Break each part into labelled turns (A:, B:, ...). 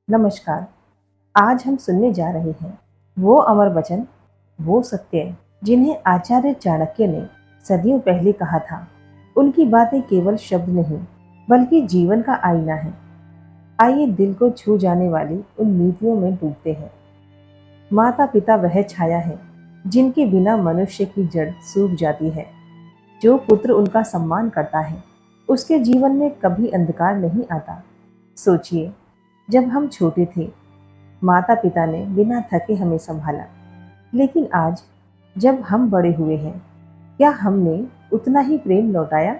A: नमस्कार। आज हम सुनने जा रहे हैं वो अमर वचन, वो सत्य जिन्हें आचार्य चाणक्य ने सदियों पहले कहा था। उनकी बातें केवल शब्द नहीं, बल्कि जीवन का आईना है। आइए दिल को छू जाने वाली उन नीतियों में डूबते हैं। माता पिता वह छाया है जिनके बिना मनुष्य की जड़ सूख जाती है। जो पुत्र उनका सम्मान करता है, उसके जीवन में कभी अंधकार नहीं आता। सोचिए, जब हम छोटे थे, माता पिता ने बिना थके हमें संभाला, लेकिन आज जब हम बड़े हुए हैं, क्या हमने उतना ही प्रेम लौटाया?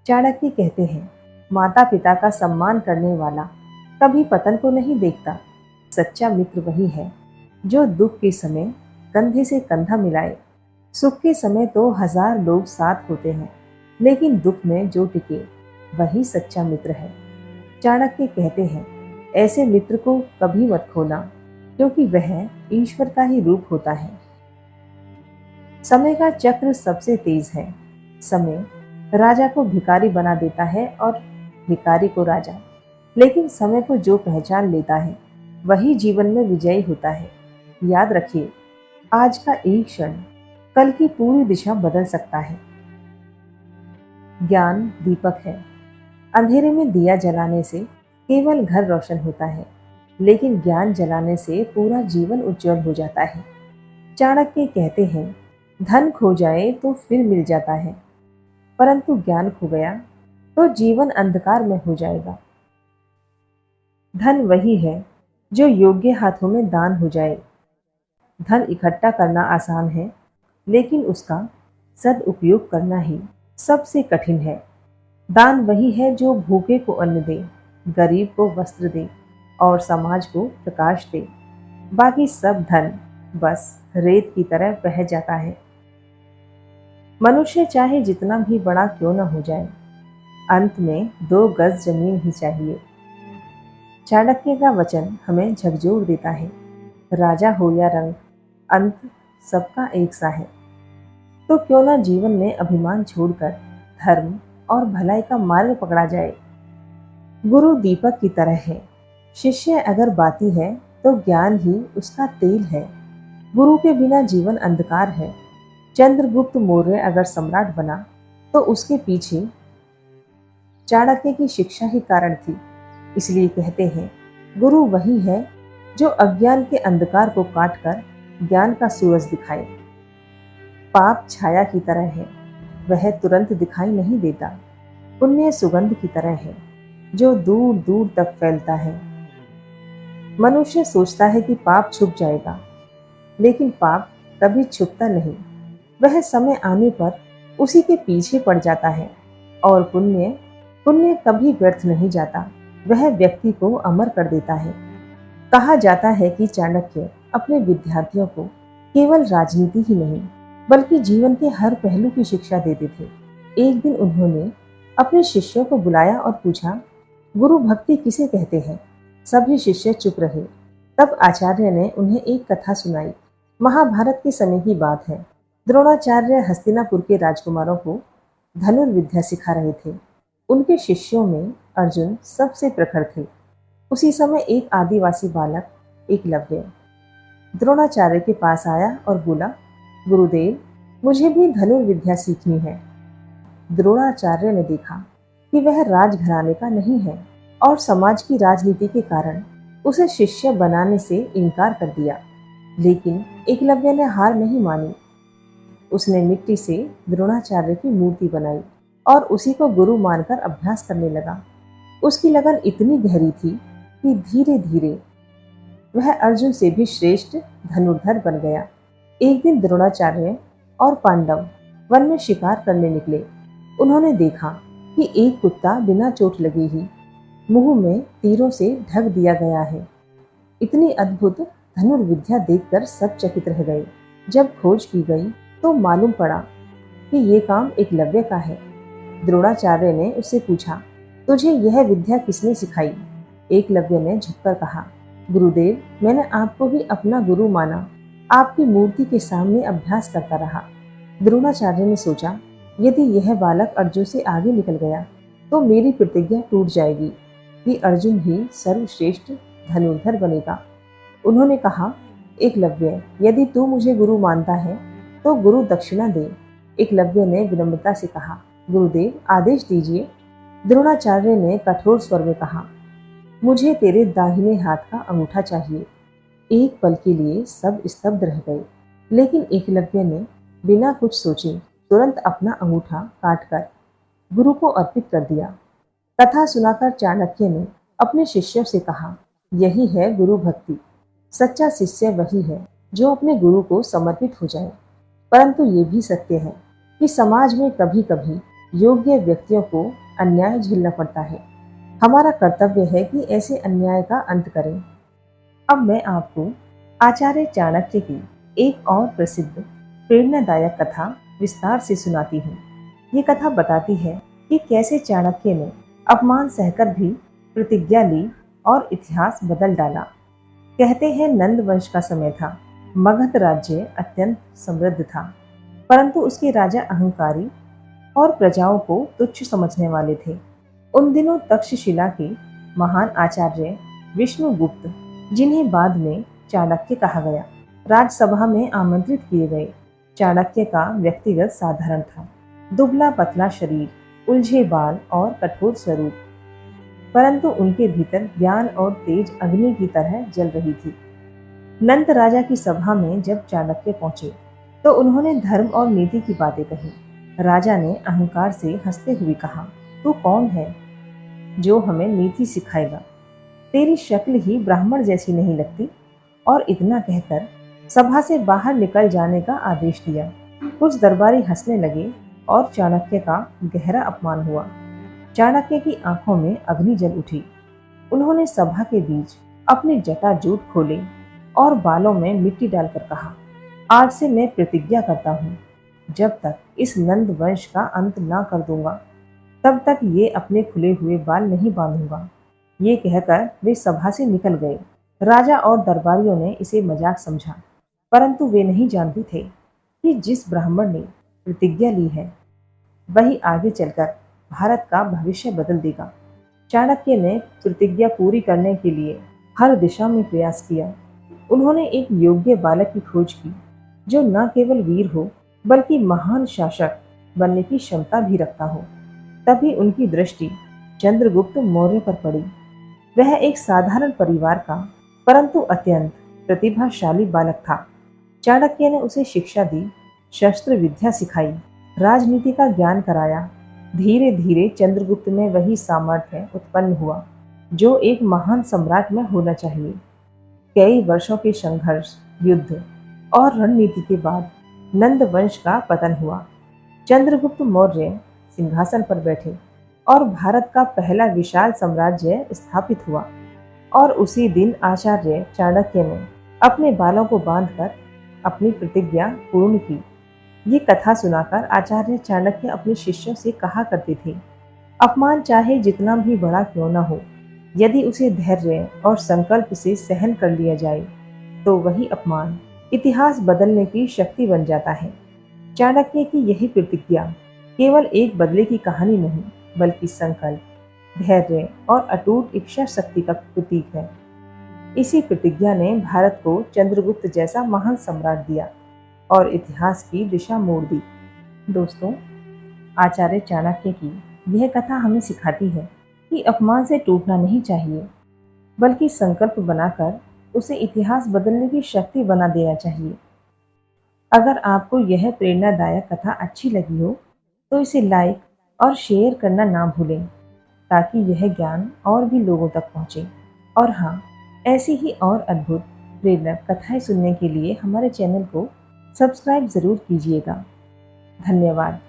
A: चाणक्य कहते हैं, माता पिता का सम्मान करने वाला कभी पतन को नहीं देखता। सच्चा मित्र वही है जो दुख के समय कंधे से कंधा मिलाए। सुख के समय तो हजार लोग साथ होते हैं, लेकिन दुख में जो टिके वही सच्चा मित्र है। चाणक्य कहते हैं, ऐसे मित्र को कभी मत खोना, क्योंकि वह ईश्वर का ही रूप होता है। समय का चक्र सबसे तेज है। समय राजा को भिखारी बना देता है और भिखारी को राजा। लेकिन समय को जो पहचान लेता है, वही जीवन में विजयी होता है। याद रखिए, आज का एक क्षण कल की पूरी दिशा बदल सकता है। ज्ञान दीपक है। अंधेरे में दिया जलाने से केवल घर रोशन होता है, लेकिन ज्ञान जलाने से पूरा जीवन उज्जवल हो जाता है। चाणक्य कहते हैं, धन खो जाए तो फिर मिल जाता है, परंतु ज्ञान खो गया तो जीवन अंधकार में हो जाएगा। धन वही है जो योग्य हाथों में दान हो जाए। धन इकट्ठा करना आसान है, लेकिन उसका सदुपयोग करना ही सबसे कठिन है। दान वही है जो भूखे को अन्न दे, गरीब को वस्त्र दे और समाज को प्रकाश दे। बाकी सब धन बस रेत की तरह बह जाता है। मनुष्य चाहे जितना भी बड़ा क्यों न हो जाए, अंत में 2 गज जमीन ही चाहिए। चाणक्य का वचन हमें झकझोर देता है, राजा हो या रंग, अंत सबका एक सा है। तो क्यों ना जीवन में अभिमान छोड़कर धर्म और भलाई का मार्ग पकड़ा जाए। गुरु दीपक की तरह है। शिष्य अगर बाती है तो ज्ञान ही उसका तेल है। गुरु के बिना जीवन अंधकार है। चंद्रगुप्त मौर्य अगर सम्राट बना तो उसके पीछे चाणक्य की शिक्षा ही कारण थी। इसलिए कहते हैं, गुरु वही है जो अज्ञान के अंधकार को काटकर ज्ञान का सूरज दिखाए। पाप छाया की तरह है, वह तुरंत दिखाई नहीं देता। पुण्य सुगंध की तरह है, जो दूर दूर तक फैलता है। मनुष्य सोचता है कि पाप छुप जाएगा, लेकिन पाप कभी छुपता नहीं। वह समय आने पर उसी के पीछे पड़ जाता है। और पुण्य पुण्य कभी व्यर्थ नहीं जाता, वह व्यक्ति को अमर कर देता है। कहा जाता है कि चाणक्य अपने विद्यार्थियों को केवल राजनीति ही नहीं, बल्कि जीवन के हर पहलू की शिक्षा देते थे। एक दिन उन्होंने अपने शिष्यों को बुलाया और पूछा, गुरु भक्ति किसे कहते हैं? सभी शिष्य चुप रहे। तब आचार्य ने उन्हें एक कथा सुनाई। महाभारत के समय की बात है। द्रोणाचार्य हस्तिनापुर के राजकुमारों को धनुर्विद्या सिखा रहे थे। उनके शिष्यों में अर्जुन सबसे प्रखर थे। उसी समय एक आदिवासी बालक एकलव्य द्रोणाचार्य के पास आया और बोला, गुरुदेव, मुझे भी धनुर्विद्या सीखनी है। द्रोणाचार्य ने देखा कि वह राजघराने का नहीं है और समाज की राजनीति के कारण उसे शिष्य बनाने से इनकार कर दिया। लेकिन एकलव्य ने हार नहीं मानी। उसने मिट्टी से द्रोणाचार्य की मूर्ति बनाई और उसी को गुरु मानकर अभ्यास करने लगा। उसकी लगन इतनी गहरी थी कि धीरे धीरे वह अर्जुन से भी श्रेष्ठ धनुर्धर बन गया। एक दिन द्रोणाचार्य और पांडव वन में शिकार करने निकले। उन्होंने देखा कि एक कुत्ता बिना चोट लगे ही मुंह में तीरों से ढक दिया गया है। इतनी अद्भुत धनुर्विद्या देखकर सब चकित रह गए। जब खोज की गई तो मालूम पड़ा कि ये काम एकलव्य का है। द्रोणाचार्य ने उससे पूछा, तुझे यह विद्या किसने सिखाई? एकलव्य ने झुककर कहा, गुरुदेव, मैंने आपको ही अपना गुरु माना। आपकी मूर्ति के सामने अभ्यास करता रहा। द्रोणाचार्य ने सोचा, यदि यह बालक अर्जुन से आगे निकल गया तो मेरी प्रतिज्ञा टूट जाएगी कि अर्जुन ही सर्वश्रेष्ठ धनुर्धर बनेगा। उन्होंने कहा, एकलव्य, यदि तू मुझे गुरु मानता है तो गुरु दक्षिणा दे। एकलव्य ने विनम्रता से कहा, गुरुदेव आदेश दीजिए। द्रोणाचार्य ने कठोर स्वर में कहा, मुझे तेरे दाहिने हाथ का अंगूठा चाहिए। एक पल के लिए सब स्तब्ध रह गए, लेकिन एकलव्य ने बिना कुछ सोचे तुरंत अपना अंगूठा काटकर गुरु को अर्पित कर दिया। कथा सुनाकर चाणक्य ने अपने शिष्यों से कहा, यही है गुरु भक्ति। सच्चा शिष्य वही है जो अपने गुरु को समर्पित हो जाए। परंतु ये भी सत्य है कि समाज में कभी कभी योग्य व्यक्तियों को अन्याय झेलना पड़ता है। हमारा कर्तव्य है कि ऐसे अन्याय का अंत करें। अब मैं आपको आचार्य चाणक्य की एक और प्रसिद्ध प्रेरणादायक कथा विस्तार से सुनाती हूँ। ये कथा बताती है कि कैसे चाणक्य ने अपमान सहकर भी प्रतिज्ञा ली और इतिहास बदल डाला। कहते हैं नंद वंश का समय था। मगध राज्य अत्यंत समृद्ध था, परंतु उसके राजा अहंकारी और प्रजाओं को तुच्छ समझने वाले थे। उन दिनों तक्षशिला के महान आचार्य विष्णुगुप्त, जिन्हें बाद में चाणक्य कहा गया, राजसभा में आमंत्रित किए गए। चाणक्य का व्यक्तिगत साधारण था, दुबला पतला शरीर, उलझे बाल और कठोर स्वरूप, परंतु उनके भीतर ज्ञान और तेज अग्नि की तरह जल रही थी। नंद राजा की सभा में जब चाणक्य पहुंचे तो उन्होंने धर्म और नीति की बातें कही। राजा ने अहंकार से हंसते हुए कहा, तू कौन है जो हमें नीति सिखाएगा? तेरी शक्ल ही ब्राह्मण जैसी नहीं लगती। और इतना कहकर सभा से बाहर निकल जाने का आदेश दिया। कुछ दरबारी हंसने लगे और चाणक्य का गहरा अपमान हुआ। चाणक्य की आंखों में अग्नि जल उठी। उन्होंने सभा के बीच अपने जटाजूट खोले और बालों में मिट्टी डालकर कहा, आज से मैं प्रतिज्ञा करता हूँ, जब तक इस नंद वंश का अंत ना कर दूंगा तब तक ये अपने खुले हुए बाल नहीं बांधूंगा। ये कहकर वे सभा से निकल गए। राजा और दरबारियों ने इसे मजाक समझा, परंतु वे नहीं जानते थे कि जिस ब्राह्मण ने प्रतिज्ञा ली है वही आगे चलकर भारत का भविष्य बदल देगा। चाणक्य ने प्रतिज्ञा पूरी करने के लिए हर दिशा में प्रयास किया। उन्होंने एक योग्य बालक की खोज की जो न केवल वीर हो बल्कि महान शासक बनने की क्षमता भी रखता हो। तभी उनकी दृष्टि चंद्रगुप्त मौर्य पर पड़ी। वह एक साधारण परिवार का परंतु अत्यंत प्रतिभाशाली बालक था। चाणक्य ने उसे शिक्षा दी, शस्त्र विद्या सिखाई, राजनीति का ज्ञान कराया। धीरे धीरे चंद्रगुप्त में वही सामर्थ्य उत्पन्न हुआ जो एक महान सम्राट में होना चाहिए। कई वर्षों के संघर्ष, युद्ध और रणनीति के बाद नंद वंश का पतन हुआ। चंद्रगुप्त मौर्य सिंहासन पर बैठे और भारत का पहला विशाल साम्राज्य स्थापित हुआ। और उसी दिन आचार्य चाणक्य ने अपने बालों को बांधकर अपनी प्रतिज्ञा पूर्ण की। ये कथा सुनाकर आचार्य चाणक्य अपने शिष्यों से कहा करते थे, अपमान चाहे जितना भी बड़ा क्यों न हो, यदि उसे धैर्य और संकल्प से सहन कर लिया जाए तो वही अपमान इतिहास बदलने की शक्ति बन जाता है। चाणक्य की यही प्रतिज्ञा केवल एक बदले की कहानी नहीं, बल्कि संकल्प, धैर्य और अटूट इच्छा शक्ति का प्रतीक है। इसी प्रतिज्ञा ने भारत को चंद्रगुप्त जैसा महान सम्राट दिया और इतिहास की दिशा मोड़ दी। दोस्तों, आचार्य चाणक्य की यह कथा हमें सिखाती है कि अपमान से टूटना नहीं चाहिए, बल्कि संकल्प बनाकर उसे इतिहास बदलने की शक्ति बना देना चाहिए। अगर आपको यह प्रेरणादायक कथा अच्छी लगी हो तो इसे लाइक और शेयर करना ना भूलें, ताकि यह ज्ञान और भी लोगों तक पहुंचे। और हाँ, ऐसी ही और अद्भुत प्रेरक कथाएं सुनने के लिए हमारे चैनल को सब्सक्राइब ज़रूर कीजिएगा। धन्यवाद।